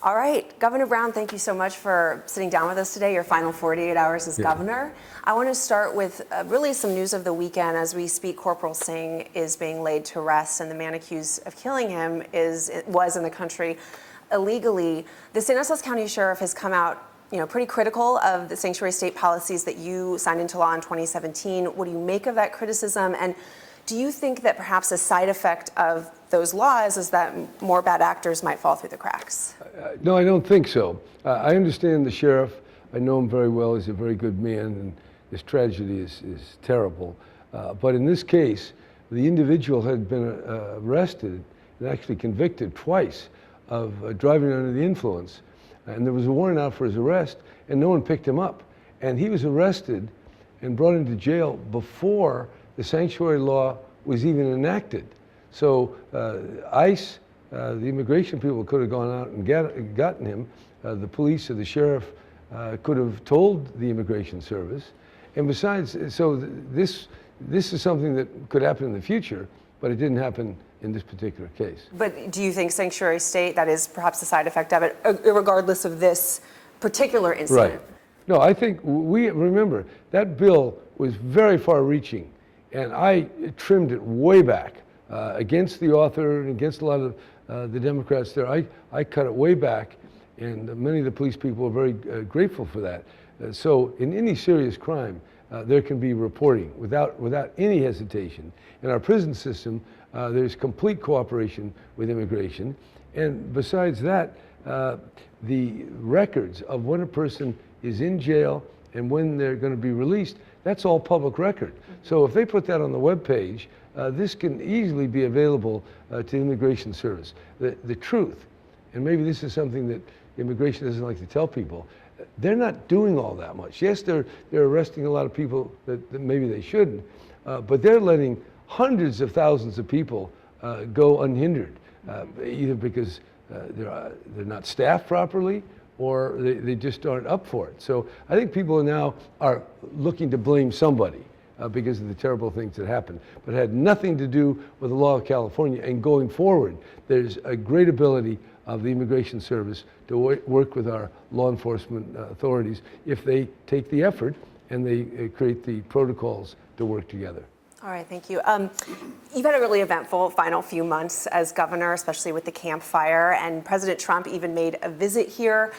All right, Governor Brown, thank you so much for sitting down with us today, your final 48 hours as governor. I want to start with really some news of the weekend. As we speak, Corporal Singh is being laid to rest, and the man accused of killing him was in the country illegally. The San Joaquin County Sheriff has come out pretty critical of the sanctuary state policies that you signed into law in 2017. What do you make of that criticism? And do you think that perhaps a side effect of those laws is that more bad actors might fall through the cracks? No, I don't think so. I understand the sheriff. I know him very well. He's a very good man, and this tragedy is terrible. But in this case, the individual had been arrested and actually convicted twice of driving under the influence. And there was a warrant out for his arrest, and no one picked him up. And he was arrested and brought into jail before the sanctuary law was even enacted. So ICE, the immigration people could have gone out and gotten him. The police or the sheriff could have told the immigration service. And besides, so this is something that could happen in the future, but it didn't happen in this particular case. But do you think sanctuary state, that is perhaps a side effect of it, regardless of this particular incident? Right. No, I think remember, that bill was very far-reaching, and I trimmed it way back against the author and against a lot of the Democrats there. I cut it way back, and many of the police people are very grateful for that. So in any serious crime, there can be reporting without any hesitation. In our prison system, there's complete cooperation with immigration. And besides that, the records of when a person is in jail and when they're going to be released, that's all public record. So if they put that on the webpage, this can easily be available to the Immigration Service. The truth, and maybe this is something that immigration doesn't like to tell people, they're not doing all that much. Yes, they're arresting a lot of people that maybe they shouldn't, but they're letting hundreds of thousands of people go unhindered, either because they're not staffed properly or they just aren't up for it. So I think people now are looking to blame somebody because of the terrible things that happened, but it had nothing to do with the law of California. And going forward, there's a great ability of the Immigration Service to work with our law enforcement authorities if they take the effort and they create the protocols to work together. All right, thank you. You've had a really eventful final few months as governor, especially with the campfire, and President Trump even made a visit here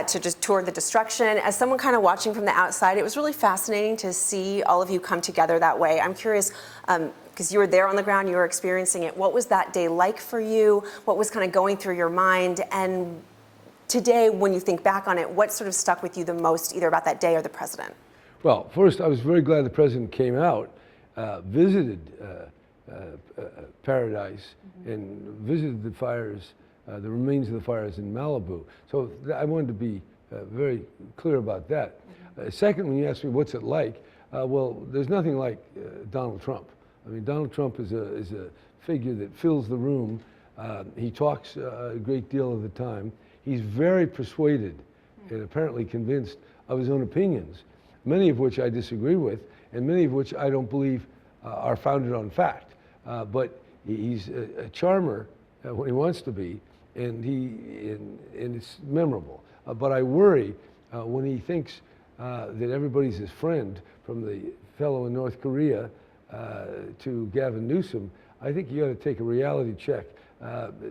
to just tour the destruction. As someone kind of watching from the outside, it was really fascinating to see all of you come together that way. I'm curious, because you were there on the ground, you were experiencing it. What was that day like for you? What was kind of going through your mind? And today, when you think back on it, what sort of stuck with you the most, either about that day or the president? Well, first, I was very glad the president came out, visited Paradise, and visited the fires, the remains of the fires in Malibu. So I wanted to be very clear about that. Second, when you ask me what's it like, well, there's nothing like Donald Trump. I mean, Donald Trump is a figure that fills the room. He talks a great deal of the time. He's very persuaded and apparently convinced of his own opinions, many of which I disagree with, and many of which I don't believe are founded on fact. But he's a charmer when he wants to be, and it's memorable. But I worry when he thinks that everybody's his friend, from the fellow in North Korea to Gavin Newsom. I think you got to take a reality check.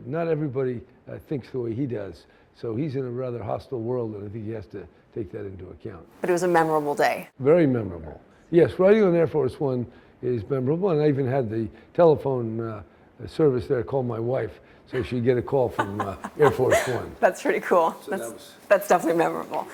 Not everybody thinks the way he does. So he's in a rather hostile world, and I think he has to take that into account. But it was a memorable day. Very memorable. Yes, riding on Air Force One is memorable, and I even had the telephone service there call my wife so she'd get a call from Air Force One. That's pretty cool. So that's definitely memorable.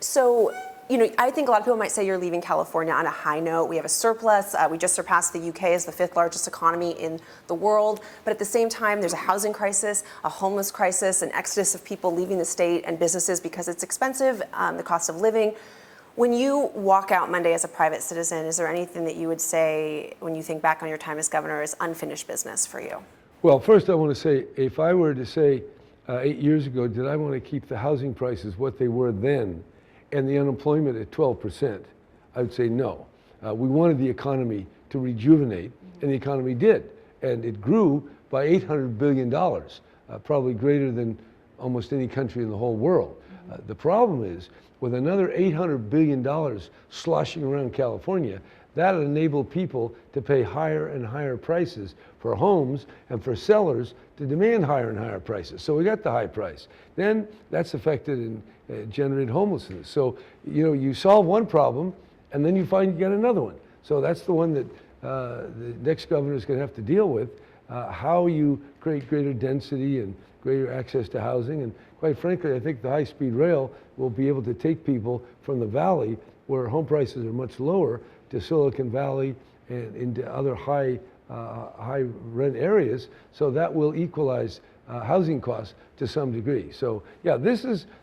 So, I think a lot of people might say you're leaving California on a high note. We have a surplus. We just surpassed the UK as the 5th largest economy in the world. But at the same time, there's a housing crisis, a homeless crisis, an exodus of people leaving the state and businesses because it's expensive, the cost of living. When you walk out Monday as a private citizen, is there anything that you would say when you think back on your time as governor is unfinished business for you? Well, first I want to say, if I were to say 8 years ago, did I want to keep the housing prices what they were then and the unemployment at 12%, I would say no. We wanted the economy to rejuvenate, and the economy did. And it grew by $800 billion, probably greater than almost any country in the whole world. The problem is, with another $800 billion sloshing around California, that'll enable people to pay higher and higher prices for homes and for sellers to demand higher and higher prices. So we got the high price. Then that's affected and generated homelessness. So, you know, you solve one problem and then you find you got another one. So that's the one that the next governor is going to have to deal with, how you create greater density and greater access to housing. And quite frankly, I think the high-speed rail will be able to take people from the valley, where home prices are much lower, to Silicon Valley and into other high rent areas. So that will equalize housing costs to some degree. So yeah,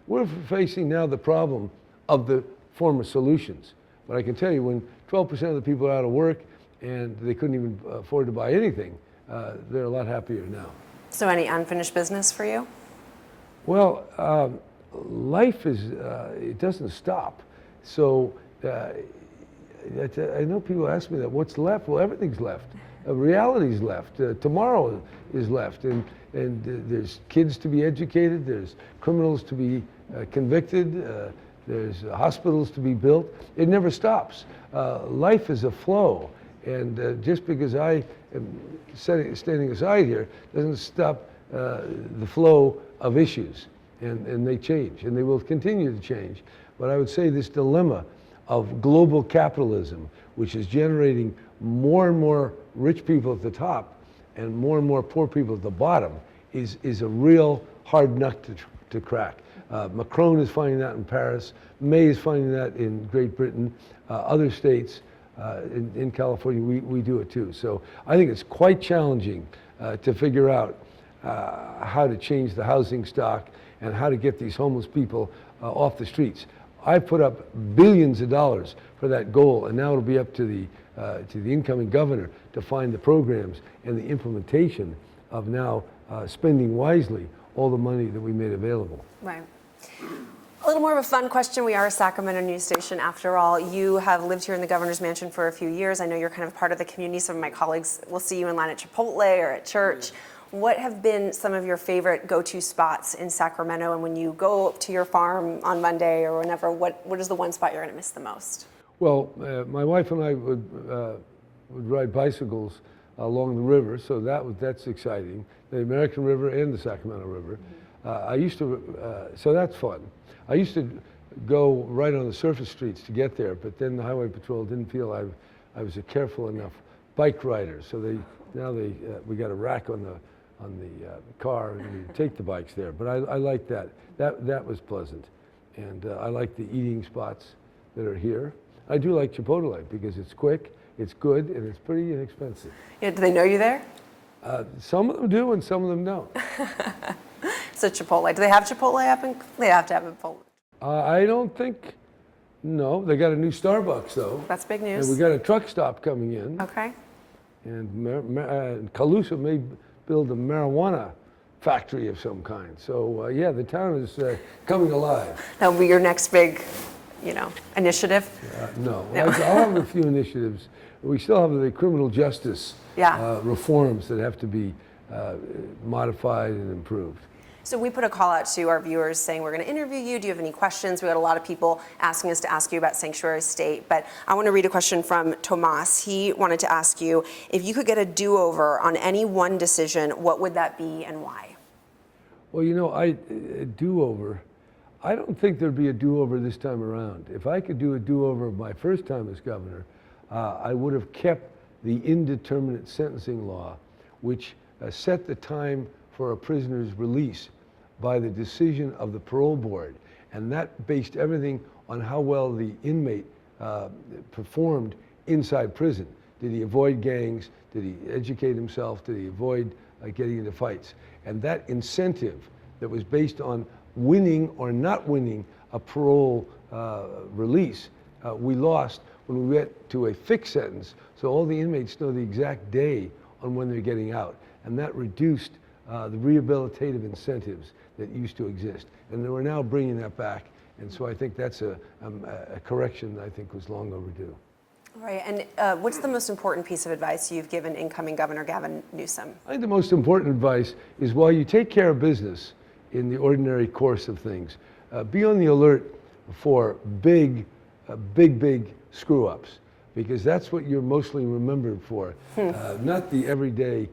we're facing now the problem of the former solutions. But I can tell you, when 12% of the people are out of work and they couldn't even afford to buy anything, they're a lot happier now. So any unfinished business for you? Well, life is, it doesn't stop. So I know people ask me that, what's left? Well, everything's left. Reality's left. Tomorrow is left. And there's kids to be educated, there's criminals to be convicted, there's hospitals to be built. It never stops. Life is a flow. And just because I am standing aside here doesn't stop the flow of issues. And they change, and they will continue to change. But I would say this dilemma of global capitalism, which is generating more and more rich people at the top and more poor people at the bottom, is a real hard nut to crack. Macron is finding that in Paris. May is finding that in Great Britain. Other states in California, we do it too. So I think it's quite challenging to figure out how to change the housing stock and how to get these homeless people off the streets. I put up billions of dollars for that goal, and now it'll be up to the incoming governor to find the programs and the implementation of now spending wisely all the money that we made available. Right. A little more of a fun question. We are a Sacramento news station after all. You have lived here in the governor's mansion for a few years. I know you're kind of part of the community. Some of my colleagues will see you in line at Chipotle or at church. What have been some of your favorite go-to spots in Sacramento? And when you go to your farm on Monday or whenever, what is the one spot you're going to miss the most? Well, my wife and I would ride bicycles along the river, so that's exciting. The American River and the Sacramento River. So that's fun. I used to go right on the surface streets to get there, but then the Highway Patrol didn't feel I was a careful enough bike rider. So we got a rack on the car and we take the bikes there. But I like that. That was pleasant. And I like the eating spots that are here. I do like Chipotle because it's quick, it's good, and it's pretty inexpensive. Yeah, do they know you there? Some of them do and some of them don't. So Chipotle, do they have Chipotle up in, they have to have it full. I don't think, no. They got a new Starbucks though. That's big news. And we got a truck stop coming in. Okay. And Calusa may build a marijuana factory of some kind. So yeah, the town is coming alive. That'll be your next big, initiative? No. I'll have a few initiatives. We still have the criminal justice reforms that have to be modified and improved. So we put a call out to our viewers saying we're going to interview you. Do you have any questions? We had a lot of people asking us to ask you about Sanctuary State, but I want to read a question from Tomas. He wanted to ask you, if you could get a do-over on any one decision, what would that be and why? Well, a do-over, I don't think there'd be a do-over this time around. If I could do a do-over of my first time as governor, I would have kept the indeterminate sentencing law, which set the time for a prisoner's release by the decision of the parole board. And that based everything on how well the inmate performed inside prison. Did he avoid gangs? Did he educate himself? Did he avoid getting into fights? And that incentive that was based on winning or not winning a parole release, we lost when we went to a fixed sentence. So all the inmates know the exact day on when they're getting out. And that reduced the rehabilitative incentives that used to exist. And we're now bringing that back. And so I think that's a correction that I think was long overdue. Right, and what's the most important piece of advice you've given incoming Governor Gavin Newsom? I think the most important advice is while you take care of business in the ordinary course of things. Be on the alert for big screw-ups, because that's what you're mostly remembered for, not the everyday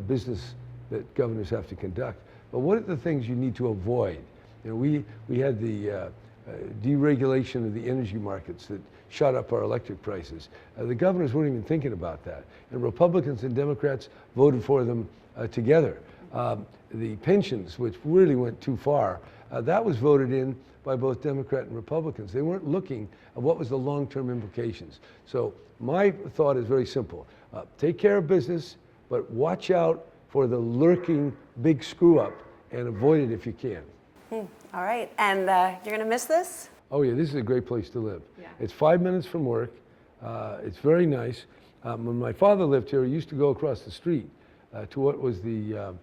business that governors have to conduct, but what are the things you need to avoid? You know, we had the deregulation of the energy markets that shot up our electric prices. The governors weren't even thinking about that, and Republicans and Democrats voted for them together. The pensions, which really went too far, that was voted in by both Democrat and Republicans. They weren't looking at what was the long-term implications. So my thought is very simple. Take care of business, but watch out for the lurking big screw-up and avoid it if you can. All right, and you're going to miss this? Oh yeah, this is a great place to live. Yeah. It's 5 minutes from work. It's very nice. When my father lived here, he used to go across the street to what was the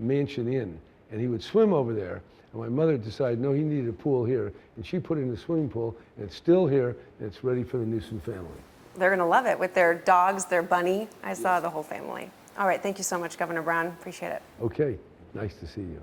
Mansion Inn, and he would swim over there. And my mother decided, no, he needed a pool here, and she put in a swimming pool, and it's still here, and it's ready for the Newsom family. They're going to love it with their dogs, their bunny. I saw the whole family. All right, thank you so much, Governor Brown. Appreciate it. Okay, nice to see you.